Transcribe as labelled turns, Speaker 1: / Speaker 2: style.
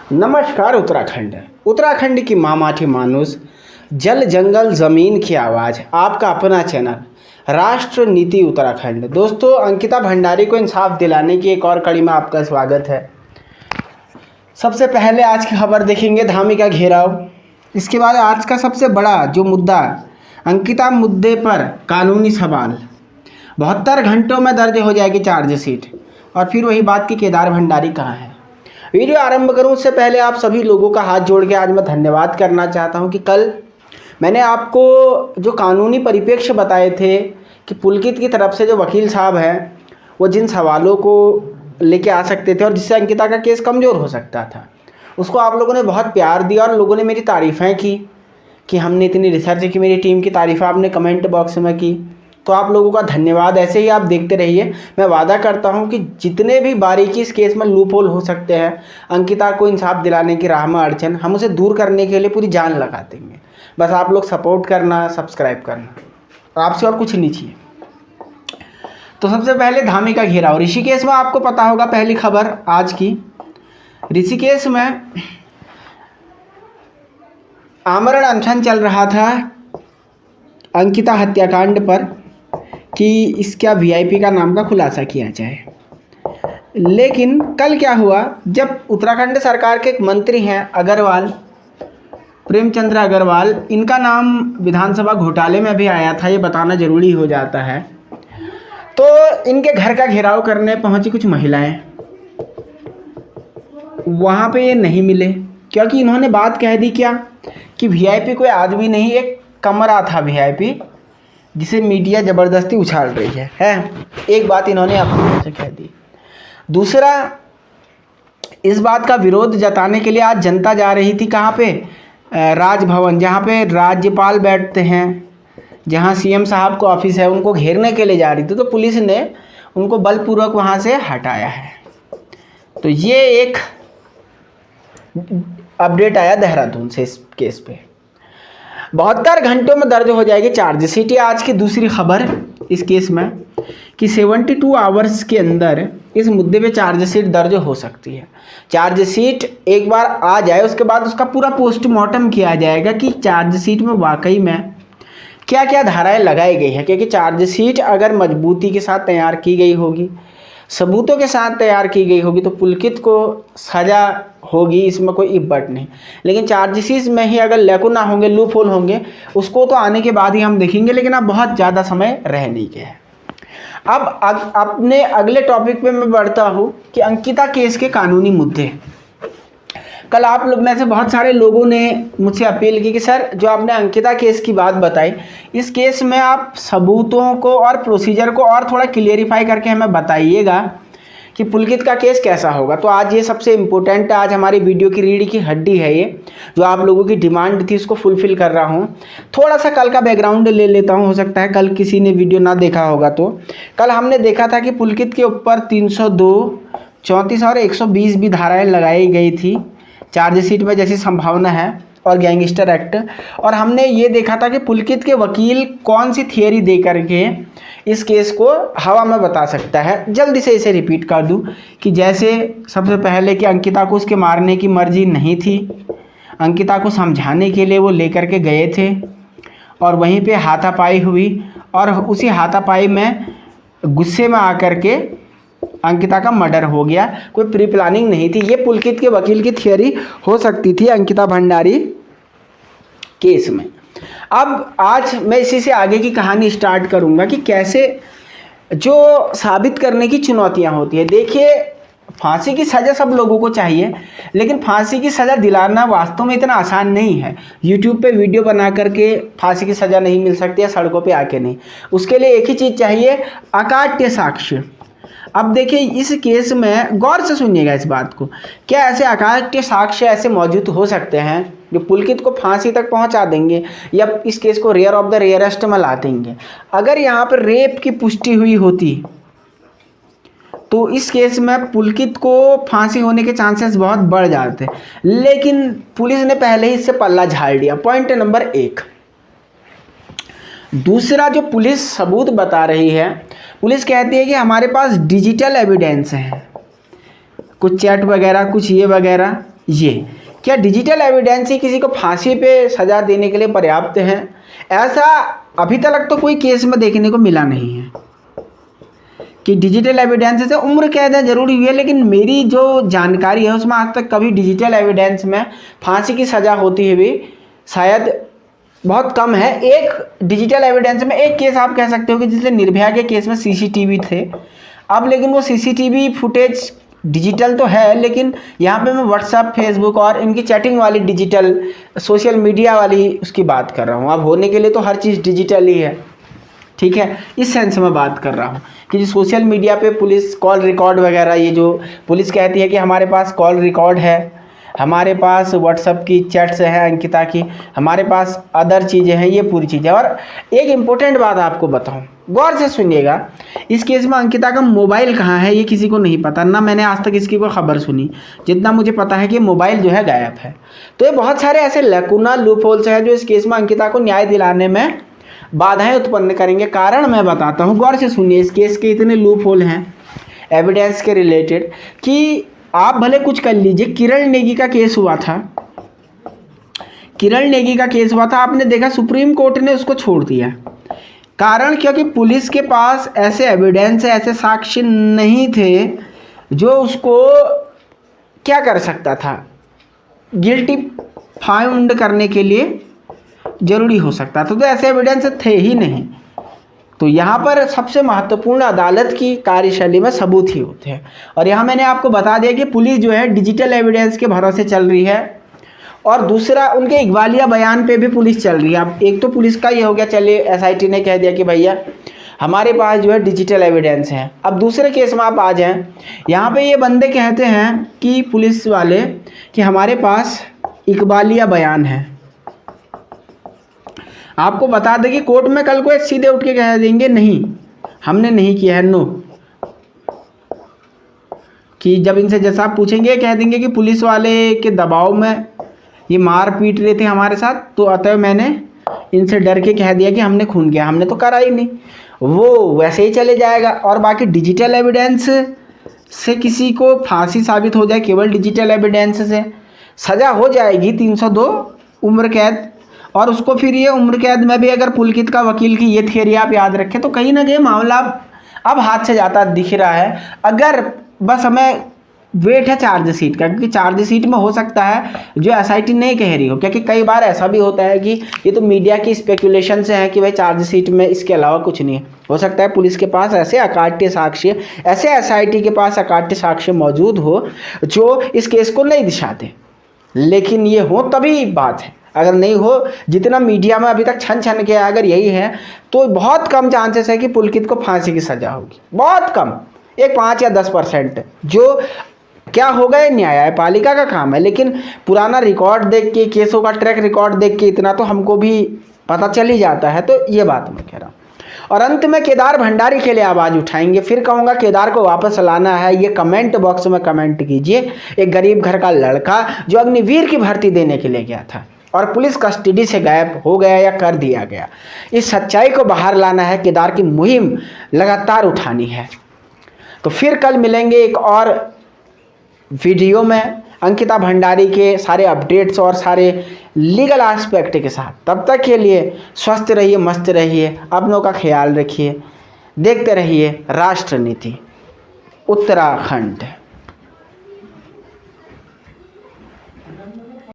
Speaker 1: नमस्कार उत्तराखंड। उत्तराखंड की मामाठी मानुस, जल जंगल ज़मीन की आवाज़, आपका अपना चैनल राष्ट्र नीति उत्तराखंड। दोस्तों, अंकिता भंडारी को इंसाफ दिलाने की एक और कड़ी में आपका स्वागत है। सबसे पहले आज की खबर देखेंगे, धामी का घेराव। इसके बाद आज का सबसे बड़ा जो मुद्दा, अंकिता मुद्दे पर कानूनी सवाल। 72 घंटों में दर्ज हो जाएगी चार्जशीट। और फिर वही बात कि केदार भंडारी कहाँ है। वीडियो आरंभ करूं उससे पहले आप सभी लोगों का हाथ जोड़ के आज मैं धन्यवाद करना चाहता हूं कि कल मैंने आपको जो कानूनी परिप्रेक्ष्य बताए थे कि पुलकित की तरफ से जो वकील साहब हैं वो जिन सवालों को लेके आ सकते थे और जिससे अंकिता का केस कमज़ोर हो सकता था, उसको आप लोगों ने बहुत प्यार दिया और लोगों ने मेरी तारीफ़ें की कि हमने इतनी रिसर्च की। मेरी टीम की तारीफ़ आपने कमेंट बॉक्स में की, तो आप लोगों का धन्यवाद। ऐसे ही आप देखते रहिए। मैं वादा करता हूं कि जितने भी बारीकी इस केस में लूप होल हो सकते हैं, अंकिता को इंसाफ दिलाने की राह में अड़चन, हम उसे दूर करने के लिए पूरी जान लगा देंगे। बस आप लोग सपोर्ट करना, सब्सक्राइब करना, और आपसे और कुछ नहीं चाहिए। तो सबसे पहले धामी का घेराव। ऋषिकेश में आपको पता होगा, पहली खबर आज की, ऋषिकेश में आमरण अनशन चल रहा था अंकिता हत्याकांड पर कि इसका वीआईपी का नाम का खुलासा किया जाए। लेकिन कल क्या हुआ, जब उत्तराखंड सरकार के एक मंत्री हैं अग्रवाल, प्रेमचंद्र अग्रवाल, इनका नाम विधानसभा घोटाले में भी आया था, ये बताना ज़रूरी हो जाता है। तो इनके घर का घेराव करने पहुंची कुछ महिलाएं। वहाँ पे ये नहीं मिले क्योंकि इन्होंने बात कह दी क्या कि वीआईपी कोई आदमी नहीं, एक कमरा था वीआईपी जिसे मीडिया ज़बरदस्ती उछाल रही है। एक बात इन्होंने अपने से कह दी। दूसरा, इस बात का विरोध जताने के लिए आज जनता जा रही थी कहाँ पे, राजभवन, जहाँ पे राज्यपाल बैठते हैं, जहाँ सीएम साहब का ऑफिस है, उनको घेरने के लिए जा रही थी। तो पुलिस ने उनको बलपूर्वक वहाँ से हटाया है। तो ये एक अपडेट आया देहरादून से इस केस पे। 72 घंटों में दर्ज हो जाएगी चार्जशीट। ये आज की दूसरी खबर इस केस में कि 72 आवर्स के अंदर इस मुद्दे पे चार्जशीट दर्ज हो सकती है। चार्जशीट एक बार आ जाए, उसके बाद उसका पूरा पोस्टमार्टम किया जाएगा कि चार्जशीट में वाकई में क्या क्या धाराएं लगाई गई हैं। क्योंकि चार्जशीट अगर मजबूती के साथ तैयार की गई होगी, सबूतों के साथ तैयार की गई होगी, तो पुलकित को सज़ा होगी, इसमें कोई इब्बट नहीं। लेकिन चार्जशीट में ही अगर लेकुना होंगे, लूप होल होंगे, उसको तो आने के बाद ही हम देखेंगे। लेकिन अब बहुत ज़्यादा समय रह नहीं गया है। अब अपने अगले टॉपिक पे मैं बढ़ता हूँ कि अंकिता केस के कानूनी मुद्दे। कल आप लोग में से बहुत सारे लोगों ने मुझसे अपील की कि सर, जो आपने अंकिता केस की बात बताई, इस केस में आप सबूतों को और प्रोसीजर को और थोड़ा क्लियरिफाई करके हमें बताइएगा कि पुलकित का केस कैसा होगा। तो आज ये सबसे इम्पोर्टेंट, आज हमारी वीडियो की रीढ़ की हड्डी है ये, जो आप लोगों की डिमांड थी, इसको फुलफ़िल कर रहा हूँ। थोड़ा सा कल का बैकग्राउंड ले लेता हूँ, हो सकता है कल किसी ने वीडियो ना देखा होगा। तो कल हमने देखा था कि पुलकित के ऊपर 302, 34 और 120 भी धाराएँ लगाई गई थी चार्जशीट में, जैसी संभावना है, और गैंगस्टर एक्ट। और हमने ये देखा था कि पुलकित के वकील कौन सी थियरी दे करके इस केस को हवा में बता सकता है। जल्दी से इसे रिपीट कर दूं कि जैसे सबसे पहले कि अंकिता को उसके मारने की मर्जी नहीं थी, अंकिता को समझाने के लिए वो लेकर के गए थे और वहीं पे हाथापाई हुई, और उसी हाथापाई में गुस्से में आकर के अंकिता का मर्डर हो गया। कोई प्री प्लानिंग नहीं थी। ये पुलकित के वकील की थियरी हो सकती थी अंकिता भंडारी केस में। अब आज मैं इसी से आगे की कहानी स्टार्ट करूंगा कि कैसे जो साबित करने की चुनौतियां होती है। देखिए, फांसी की सज़ा सब लोगों को चाहिए, लेकिन फांसी की सज़ा दिलाना वास्तव में इतना आसान नहीं है। यूट्यूब पे वीडियो बना करके फांसी की सज़ा नहीं मिल सकती है, सड़कों पे आके नहीं। उसके लिए एक ही चीज़ चाहिए, अकाट्य साक्ष्य। अब देखिए, इस केस में गौर से सुनिएगा इस बात को, क्या ऐसे अकाट्य साक्ष्य ऐसे मौजूद हो सकते हैं जो पुलकित को फांसी तक पहुंचा देंगे या इस केस को रेयर ऑफ द रेयरेस्ट में ला देंगे। अगर यहाँ पर रेप की पुष्टि हुई होती तो इस केस में पुलकित को फांसी होने के चांसेस बहुत बढ़ जाते, लेकिन पुलिस ने पहले ही इससे पल्ला झाड़ दिया। Point number 1। दूसरा, जो पुलिस सबूत बता रही है, पुलिस कहती है कि हमारे पास डिजिटल एविडेंस है, कुछ चैट वगैरह, कुछ ये वगैरह, ये क्या डिजिटल एविडेंस ही किसी को फांसी पे सज़ा देने के लिए पर्याप्त है? ऐसा अभी तक तो कोई केस में देखने को मिला नहीं है कि डिजिटल एविडेंस से उम्र कैद है ज़रूरी हुई है, लेकिन मेरी जो जानकारी है उसमें आज तक कभी डिजिटल एविडेंस में फांसी की सज़ा होती हुई शायद बहुत कम है। एक डिजिटल एविडेंस में एक केस आप कह सकते हो कि जिससे निर्भया के केस में सीसीटीवी थे, अब लेकिन वो सीसीटीवी फुटेज डिजिटल तो है, लेकिन यहाँ पे मैं व्हाट्सएप, फेसबुक और इनकी चैटिंग वाली डिजिटल सोशल मीडिया वाली उसकी बात कर रहा हूँ। अब होने के लिए तो हर चीज़ डिजिटल ही है, ठीक है, इस सेंस में बात कर रहा हूँ कि जो सोशल मीडिया पे पुलिस कॉल रिकॉर्ड वगैरह, ये जो पुलिस कहती है कि हमारे पास कॉल रिकॉर्ड है, हमारे पास व्हाट्सएप की चैट्स हैं अंकिता की, हमारे पास अदर चीज़ें हैं, ये पूरी चीज़ें। और एक इम्पोर्टेंट बात आपको बताऊं, गौर से सुनिएगा, इस केस में अंकिता का मोबाइल कहाँ है ये किसी को नहीं पता, ना मैंने आज तक इसकी कोई खबर सुनी। जितना मुझे पता है कि मोबाइल जो है गायब है। तो ये बहुत सारे ऐसे लैकुना लूप होल्स हैं जो इस केस में अंकिता को न्याय दिलाने में बाधाएं उत्पन्न करेंगे। कारण मैं बताता हूँ, गौर से सुनिए। इस केस के इतने लूप होल हैं एविडेंस के रिलेटेड कि आप भले कुछ कर लीजिए। किरण नेगी का केस हुआ था, किरण नेगी का केस हुआ था, आपने देखा सुप्रीम कोर्ट ने उसको छोड़ दिया। कारण क्योंकि पुलिस के पास ऐसे एविडेंस, ऐसे साक्ष्य नहीं थे जो उसको क्या कर सकता था, गिल्टी फाउंड करने के लिए जरूरी हो सकता था। तो ऐसे एविडेंस थे ही नहीं। तो यहाँ पर सबसे महत्वपूर्ण अदालत की कार्यशैली में सबूत ही होते हैं। और यहाँ मैंने आपको बता दिया कि पुलिस जो है डिजिटल एविडेंस के भरोसे चल रही है, और दूसरा उनके इकबालिया बयान पे भी पुलिस चल रही है। अब एक तो पुलिस का ये हो गया, चलिए एसआईटी ने कह दिया कि भैया हमारे पास जो है डिजिटल एविडेंस है। अब दूसरे केस में आप आ जाएं, यहाँ पे ये बंदे कहते हैं कि पुलिस वाले कि हमारे पास इकबालिया बयान है। आपको बता दें कि कोर्ट में कल को सीधे उठ के कह देंगे नहीं हमने नहीं किया है, नो। कि जब इनसे जैसा आप पूछेंगे कह देंगे कि पुलिस वाले के दबाव में ये मार पीट रहे थे हमारे साथ, तो अतः मैंने इनसे डर के कह दिया कि हमने खून किया, हमने तो करा ही नहीं। वो वैसे ही चले जाएगा। और बाकी डिजिटल एविडेंस से किसी को फांसी साबित हो जाए, केवल डिजिटल एविडेंस से सज़ा हो जाएगी 302 उम्र कैद। और उसको फिर ये उम्र कैद में भी अगर पुलकित का वकील की ये थियरी आप याद रखें तो कहीं ना कहीं मामला अब हाथ से जाता दिख रहा है। अगर बस हमें वेट है चार्जशीट का, क्योंकि चार्जशीट में हो सकता है जो एसआईटी नहीं कह रही हो, क्योंकि कई बार ऐसा भी होता है कि ये तो मीडिया की स्पेकुलेशन से है कि भाई चार्जशीट में इसके अलावा कुछ नहीं है। हो सकता है पुलिस के पास ऐसे अकाट्य साक्ष्य, ऐसे एसआईटी के पास अकाट्य साक्ष्य मौजूद हो जो इस केस को नहीं दिखाते, लेकिन ये हो तभी बात है। अगर नहीं हो, जितना मीडिया में अभी तक छन छन के अगर यही है, तो बहुत कम चांसेस है कि पुलकित को फांसी की सज़ा होगी, बहुत कम, एक 5 या 10%। जो क्या होगा ये न्यायपालिका का काम है, लेकिन पुराना रिकॉर्ड देख के, केसों का ट्रैक रिकॉर्ड देख के इतना तो हमको भी पता चल ही जाता है। तो ये बात मैं कह रहा हूँ। और अंत में केदार भंडारी के लिए आवाज़ उठाएंगे। फिर कहूँगा केदार को वापस लाना है, ये कमेंट बॉक्स में कमेंट कीजिए। एक गरीब घर का लड़का जो अग्निवीर की भर्ती देने के लिए गया था और पुलिस कस्टडी से गायब हो गया या कर दिया गया, इस सच्चाई को बाहर लाना है। केदार की मुहिम लगातार उठानी है। तो फिर कल मिलेंगे एक और वीडियो में अंकिता भंडारी के सारे अपडेट्स और सारे लीगल एस्पेक्ट के साथ। तब तक के लिए स्वस्थ रहिए, मस्त रहिए, अपनों का ख्याल रखिए, देखते रहिए राष्ट्रनीति उत्तराखंड।